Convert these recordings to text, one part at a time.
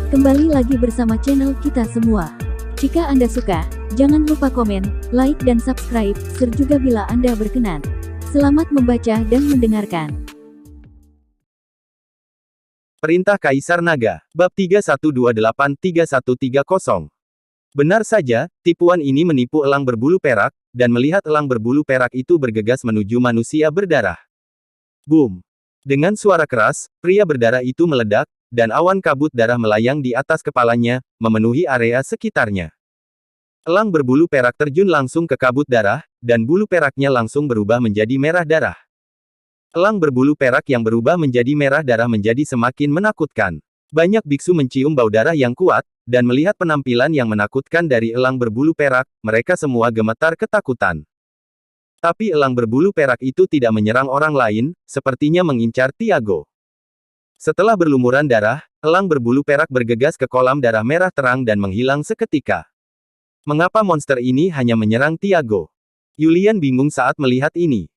Kembali lagi bersama channel kita semua. Jika Anda suka, jangan lupa komen, like dan subscribe, share juga bila Anda berkenan. Selamat membaca dan mendengarkan. Perintah Kaisar Naga, Bab 3128-3130. Benar saja, tipuan ini menipu elang berbulu perak, dan melihat elang berbulu perak itu bergegas menuju manusia berdarah. Boom! Dengan suara keras, pria berdarah itu meledak, dan awan kabut darah melayang di atas kepalanya, memenuhi area sekitarnya. Elang berbulu perak terjun langsung ke kabut darah, dan bulu peraknya langsung berubah menjadi merah darah. Elang berbulu perak yang berubah menjadi merah darah menjadi semakin menakutkan. Banyak biksu mencium bau darah yang kuat, dan melihat penampilan yang menakutkan dari elang berbulu perak, mereka semua gemetar ketakutan. Tapi elang berbulu perak itu tidak menyerang orang lain, sepertinya mengincar Tiago. Setelah berlumuran darah, elang berbulu perak bergegas ke kolam darah merah terang dan menghilang seketika. Mengapa monster ini hanya menyerang Tiago? Yulian bingung saat melihat ini.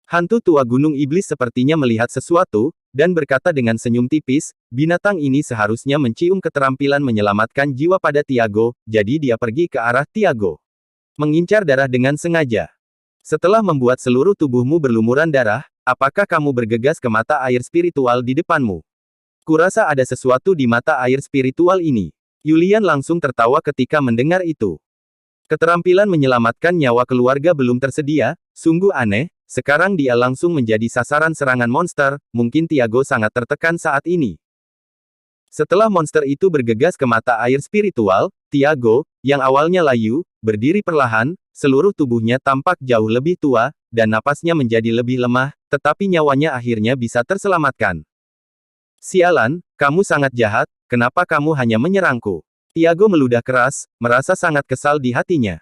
Hantu tua gunung iblis sepertinya melihat sesuatu, dan berkata dengan senyum tipis, binatang ini seharusnya mencium keterampilan menyelamatkan jiwa pada Tiago, jadi dia pergi ke arah Tiago. Mengincar darah dengan sengaja. Setelah membuat seluruh tubuhmu berlumuran darah, apakah kamu bergegas ke mata air spiritual di depanmu? Kurasa ada sesuatu di mata air spiritual ini. Yulian langsung tertawa ketika mendengar itu. Keterampilan menyelamatkan nyawa keluarga belum tersedia, sungguh aneh, sekarang dia langsung menjadi sasaran serangan monster, mungkin Tiago sangat tertekan saat ini. Setelah monster itu bergegas ke mata air spiritual, Tiago, yang awalnya layu, berdiri perlahan, seluruh tubuhnya tampak jauh lebih tua, dan napasnya menjadi lebih lemah, tetapi nyawanya akhirnya bisa terselamatkan. Sialan, kamu sangat jahat, kenapa kamu hanya menyerangku? Tiago meludah keras, merasa sangat kesal di hatinya.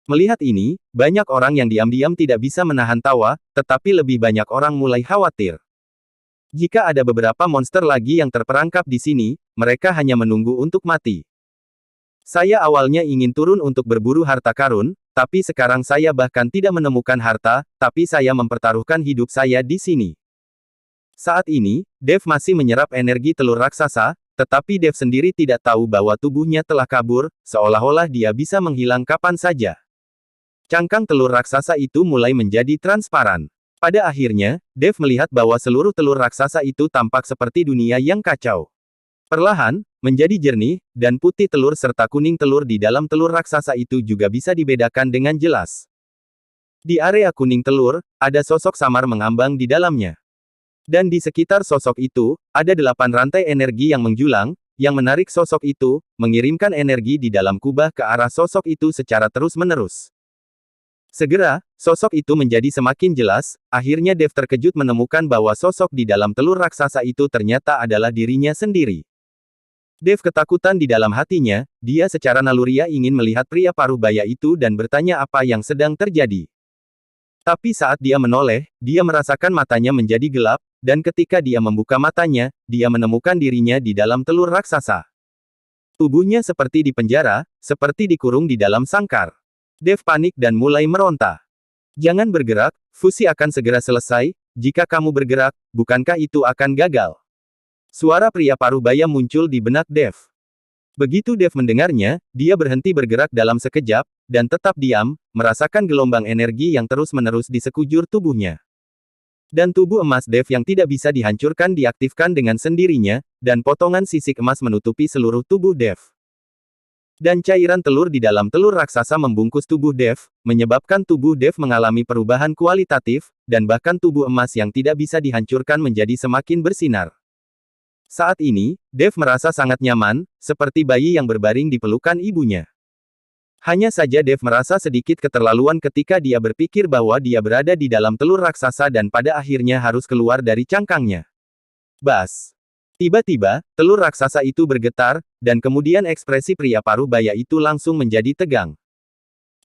Melihat ini, banyak orang yang diam-diam tidak bisa menahan tawa, tetapi lebih banyak orang mulai khawatir. Jika ada beberapa monster lagi yang terperangkap di sini, mereka hanya menunggu untuk mati. Saya awalnya ingin turun untuk berburu harta karun, tapi sekarang saya bahkan tidak menemukan harta, tapi saya mempertaruhkan hidup saya di sini. Saat ini, Dev masih menyerap energi telur raksasa, tetapi Dev sendiri tidak tahu bahwa tubuhnya telah kabur, seolah-olah dia bisa menghilang kapan saja. Cangkang telur raksasa itu mulai menjadi transparan. Pada akhirnya, Dev melihat bahwa seluruh telur raksasa itu tampak seperti dunia yang kacau. Perlahan, menjadi jernih, dan putih telur serta kuning telur di dalam telur raksasa itu juga bisa dibedakan dengan jelas. Di area kuning telur, ada sosok samar mengambang di dalamnya. Dan di sekitar sosok itu, ada 8 rantai energi yang menjulang, yang menarik sosok itu, mengirimkan energi di dalam kubah ke arah sosok itu secara terus-menerus. Segera, sosok itu menjadi semakin jelas, akhirnya Dev terkejut menemukan bahwa sosok di dalam telur raksasa itu ternyata adalah dirinya sendiri. Dev ketakutan di dalam hatinya, dia secara naluriah ingin melihat pria paruh baya itu dan bertanya apa yang sedang terjadi. Tapi saat dia menoleh, dia merasakan matanya menjadi gelap, dan ketika dia membuka matanya, dia menemukan dirinya di dalam telur raksasa. Tubuhnya seperti di penjara, seperti dikurung di dalam sangkar. Dev panik dan mulai meronta. Jangan bergerak, fusi akan segera selesai, jika kamu bergerak, bukankah itu akan gagal? Suara pria paruh baya muncul di benak Dev. Begitu Dev mendengarnya, dia berhenti bergerak dalam sekejap, dan tetap diam, merasakan gelombang energi yang terus-menerus di sekujur tubuhnya. Dan tubuh emas Dev yang tidak bisa dihancurkan diaktifkan dengan sendirinya, dan potongan sisik emas menutupi seluruh tubuh Dev. Dan cairan telur di dalam telur raksasa membungkus tubuh Dev, menyebabkan tubuh Dev mengalami perubahan kualitatif, dan bahkan tubuh emas yang tidak bisa dihancurkan menjadi semakin bersinar. Saat ini, Dev merasa sangat nyaman, seperti bayi yang berbaring di pelukan ibunya. Hanya saja Dev merasa sedikit keterlaluan ketika dia berpikir bahwa dia berada di dalam telur raksasa dan pada akhirnya harus keluar dari cangkangnya. Bas! Tiba-tiba, telur raksasa itu bergetar, dan kemudian ekspresi pria paruh baya itu langsung menjadi tegang.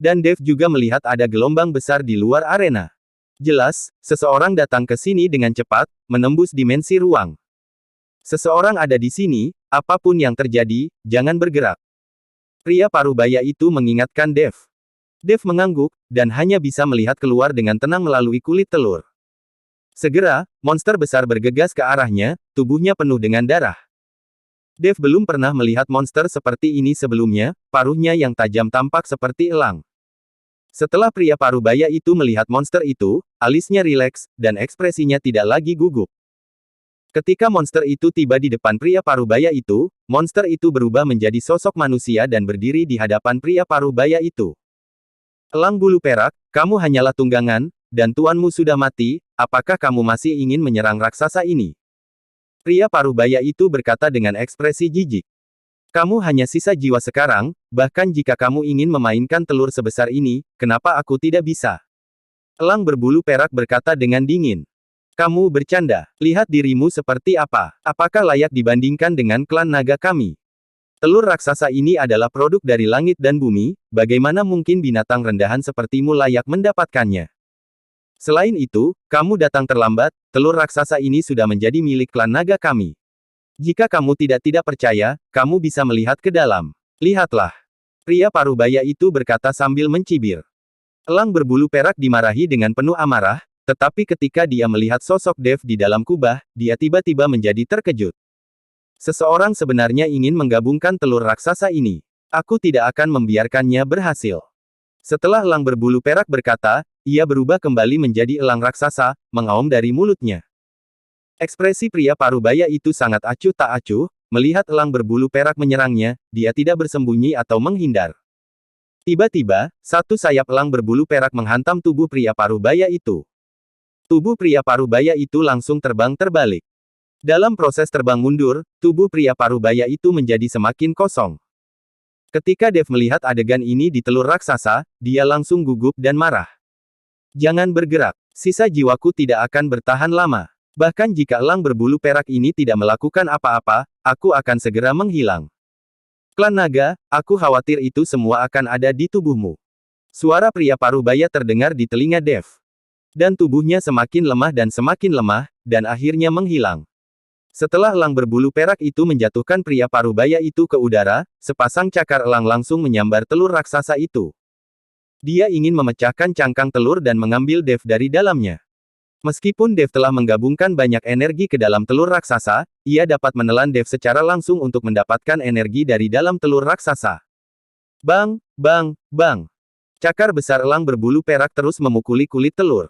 Dan Dev juga melihat ada gelombang besar di luar arena. Jelas, seseorang datang ke sini dengan cepat, menembus dimensi ruang. Seseorang ada di sini, apapun yang terjadi, jangan bergerak. Pria paruh baya itu mengingatkan Dev. Dev mengangguk, dan hanya bisa melihat keluar dengan tenang melalui kulit telur. Segera, monster besar bergegas ke arahnya, tubuhnya penuh dengan darah. Dev belum pernah melihat monster seperti ini sebelumnya, paruhnya yang tajam tampak seperti elang. Setelah pria parubaya itu melihat monster itu, alisnya rileks, dan ekspresinya tidak lagi gugup. Ketika monster itu tiba di depan pria parubaya itu, monster itu berubah menjadi sosok manusia dan berdiri di hadapan pria parubaya itu. Elang bulu perak, kamu hanyalah tunggangan, dan tuanmu sudah mati, apakah kamu masih ingin menyerang raksasa ini? Pria parubaya itu berkata dengan ekspresi jijik. Kamu hanya sisa jiwa sekarang, bahkan jika kamu ingin memainkan telur sebesar ini, kenapa aku tidak bisa? Elang berbulu perak berkata dengan dingin. Kamu bercanda, lihat dirimu seperti apa, apakah layak dibandingkan dengan klan naga kami? Telur raksasa ini adalah produk dari langit dan bumi, bagaimana mungkin binatang rendahan sepertimu layak mendapatkannya? Selain itu, kamu datang terlambat, telur raksasa ini sudah menjadi milik klan naga kami. Jika kamu tidak percaya, kamu bisa melihat ke dalam. Lihatlah. Pria parubaya itu berkata sambil mencibir. Elang berbulu perak dimarahi dengan penuh amarah, tetapi ketika dia melihat sosok Dev di dalam kubah, dia tiba-tiba menjadi terkejut. Seseorang sebenarnya ingin menggabungkan telur raksasa ini. Aku tidak akan membiarkannya berhasil. Setelah elang berbulu perak berkata, ia berubah kembali menjadi elang raksasa, mengaum dari mulutnya. Ekspresi pria parubaya itu sangat acuh tak acuh, melihat elang berbulu perak menyerangnya, dia tidak bersembunyi atau menghindar. Tiba-tiba, satu sayap elang berbulu perak menghantam tubuh pria parubaya itu. Tubuh pria parubaya itu langsung terbang terbalik. Dalam proses terbang mundur, tubuh pria parubaya itu menjadi semakin kosong. Ketika Dev melihat adegan ini di telur raksasa, dia langsung gugup dan marah. Jangan bergerak, sisa jiwaku tidak akan bertahan lama. Bahkan jika elang berbulu perak ini tidak melakukan apa-apa, aku akan segera menghilang. Klan naga, aku khawatir itu semua akan ada di tubuhmu. Suara pria parubaya terdengar di telinga Dev. Dan tubuhnya semakin lemah, dan akhirnya menghilang. Setelah elang berbulu perak itu menjatuhkan pria parubaya itu ke udara, sepasang cakar elang langsung menyambar telur raksasa itu. Dia ingin memecahkan cangkang telur dan mengambil Dev dari dalamnya. Meskipun Dev telah menggabungkan banyak energi ke dalam telur raksasa, ia dapat menelan Dev secara langsung untuk mendapatkan energi dari dalam telur raksasa. Bang, bang, bang. Cakar besar elang berbulu perak terus memukuli kulit telur.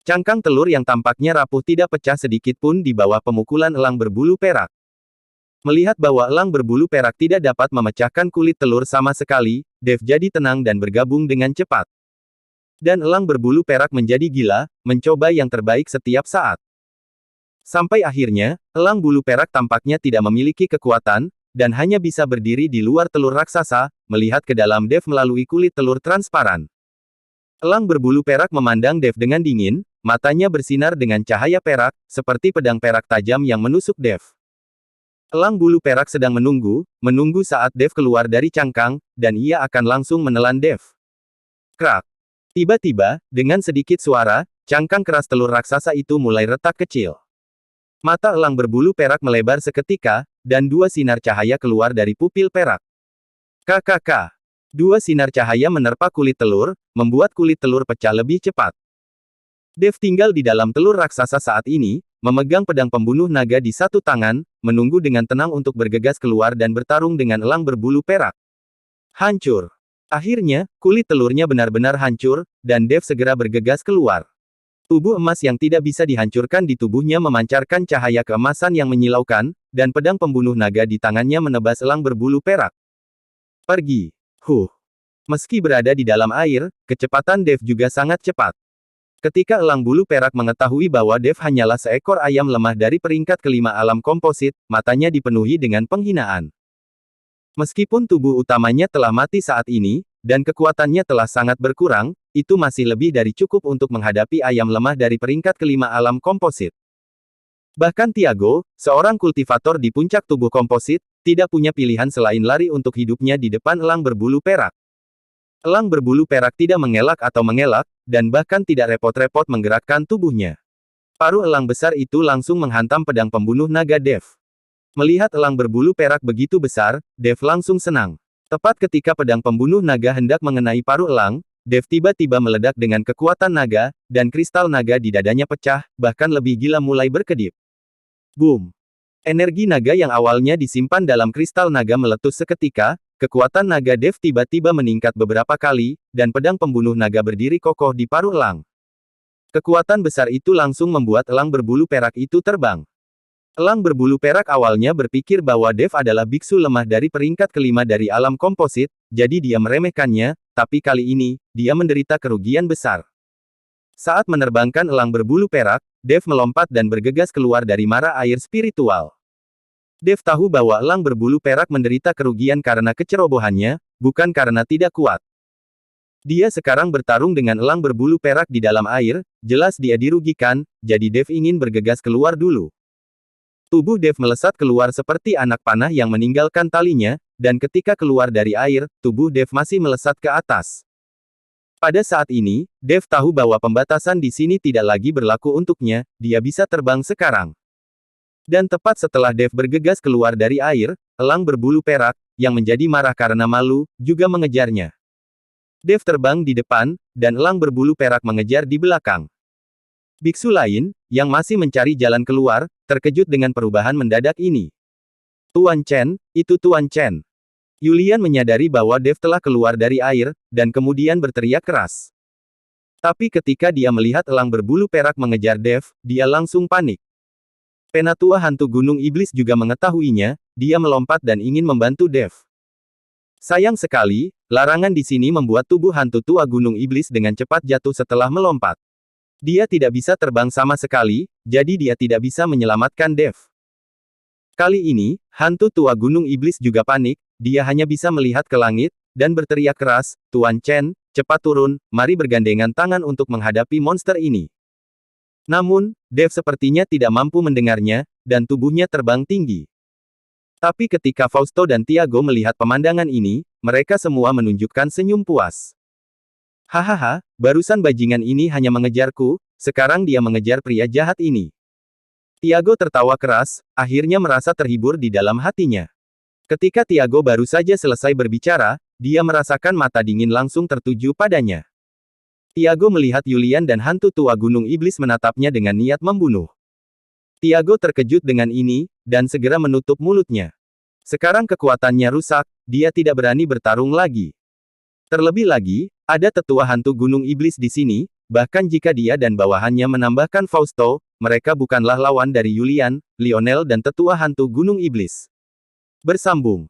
Cangkang telur yang tampaknya rapuh tidak pecah sedikit pun di bawah pemukulan elang berbulu perak. Melihat bahwa elang berbulu perak tidak dapat memecahkan kulit telur sama sekali, Dev jadi tenang dan bergabung dengan cepat. Dan elang berbulu perak menjadi gila, mencoba yang terbaik setiap saat. Sampai akhirnya, elang bulu perak tampaknya tidak memiliki kekuatan, dan hanya bisa berdiri di luar telur raksasa, melihat ke dalam Dev melalui kulit telur transparan. Elang berbulu perak memandang Dev dengan dingin, matanya bersinar dengan cahaya perak, seperti pedang perak tajam yang menusuk Dev. Elang bulu perak sedang menunggu saat Dev keluar dari cangkang, dan ia akan langsung menelan Dev. Krak. Tiba-tiba, dengan sedikit suara, cangkang keras telur raksasa itu mulai retak kecil. Mata elang berbulu perak melebar seketika, dan dua sinar cahaya keluar dari pupil perak. KKK. Dua sinar cahaya menerpa kulit telur, membuat kulit telur pecah lebih cepat. Dev tinggal di dalam telur raksasa saat ini, memegang pedang pembunuh naga di satu tangan, menunggu dengan tenang untuk bergegas keluar dan bertarung dengan elang berbulu perak. Hancur. Akhirnya, kulit telurnya benar-benar hancur, dan Dev segera bergegas keluar. Tubuh emas yang tidak bisa dihancurkan di tubuhnya memancarkan cahaya keemasan yang menyilaukan, dan pedang pembunuh naga di tangannya menebas elang berbulu perak. Pergi. Meski berada di dalam air, kecepatan Dev juga sangat cepat. Ketika elang bulu perak mengetahui bahwa Dev hanyalah seekor ayam lemah dari peringkat kelima alam komposit, matanya dipenuhi dengan penghinaan. Meskipun tubuh utamanya telah mati saat ini, dan kekuatannya telah sangat berkurang, itu masih lebih dari cukup untuk menghadapi ayam lemah dari peringkat kelima alam komposit. Bahkan Tiago, seorang kultivator di puncak tubuh komposit, tidak punya pilihan selain lari untuk hidupnya di depan elang berbulu perak. Elang berbulu perak tidak mengelak atau mengelak, dan bahkan tidak repot-repot menggerakkan tubuhnya. Paruh elang besar itu langsung menghantam pedang pembunuh naga Dev. Melihat elang berbulu perak begitu besar, Dev langsung senang. Tepat ketika pedang pembunuh naga hendak mengenai paruh elang, Dev tiba-tiba meledak dengan kekuatan naga, dan kristal naga di dadanya pecah, bahkan lebih gila mulai berkedip. Boom! Energi naga yang awalnya disimpan dalam kristal naga meletus seketika, kekuatan naga Dev tiba-tiba meningkat beberapa kali, dan pedang pembunuh naga berdiri kokoh di paruh elang. Kekuatan besar itu langsung membuat elang berbulu perak itu terbang. Elang berbulu perak awalnya berpikir bahwa Dev adalah biksu lemah dari peringkat kelima dari alam komposit, jadi dia meremehkannya, tapi kali ini, dia menderita kerugian besar. Saat menerbangkan elang berbulu perak, Dev melompat dan bergegas keluar dari mara air spiritual. Dev tahu bahwa elang berbulu perak menderita kerugian karena kecerobohannya, bukan karena tidak kuat. Dia sekarang bertarung dengan elang berbulu perak di dalam air, jelas dia dirugikan, jadi Dev ingin bergegas keluar dulu. Tubuh Dev melesat keluar seperti anak panah yang meninggalkan talinya, dan ketika keluar dari air, tubuh Dev masih melesat ke atas. Pada saat ini, Dev tahu bahwa pembatasan di sini tidak lagi berlaku untuknya, dia bisa terbang sekarang. Dan tepat setelah Dev bergegas keluar dari air, elang berbulu perak, yang menjadi marah karena malu, juga mengejarnya. Dev terbang di depan, dan elang berbulu perak mengejar di belakang. Biksu lain, yang masih mencari jalan keluar, terkejut dengan perubahan mendadak ini. Tuan Chen, itu Tuan Chen. Yulian menyadari bahwa Dev telah keluar dari air, dan kemudian berteriak keras. Tapi ketika dia melihat elang berbulu perak mengejar Dev, dia langsung panik. Penatua hantu gunung iblis juga mengetahuinya, dia melompat dan ingin membantu Dev. Sayang sekali, larangan di sini membuat tubuh hantu tua gunung iblis dengan cepat jatuh setelah melompat. Dia tidak bisa terbang sama sekali, jadi dia tidak bisa menyelamatkan Dev. Kali ini, hantu tua gunung iblis juga panik, dia hanya bisa melihat ke langit, dan berteriak keras, Tuan Chen, cepat turun, mari bergandengan tangan untuk menghadapi monster ini. Namun, Dev sepertinya tidak mampu mendengarnya, dan tubuhnya terbang tinggi. Tapi ketika Fausto dan Tiago melihat pemandangan ini, mereka semua menunjukkan senyum puas. Hahaha, barusan bajingan ini hanya mengejarku, sekarang dia mengejar pria jahat ini. Tiago tertawa keras, akhirnya merasa terhibur di dalam hatinya. Ketika Tiago baru saja selesai berbicara, dia merasakan mata dingin langsung tertuju padanya. Tiago melihat Yulian dan hantu tua gunung iblis menatapnya dengan niat membunuh. Tiago terkejut dengan ini, dan segera menutup mulutnya. Sekarang kekuatannya rusak, dia tidak berani bertarung lagi. Terlebih lagi, ada tetua hantu gunung iblis di sini, bahkan jika dia dan bawahannya menambahkan Fausto, mereka bukanlah lawan dari Yulian, Lionel dan tetua hantu gunung iblis. Bersambung.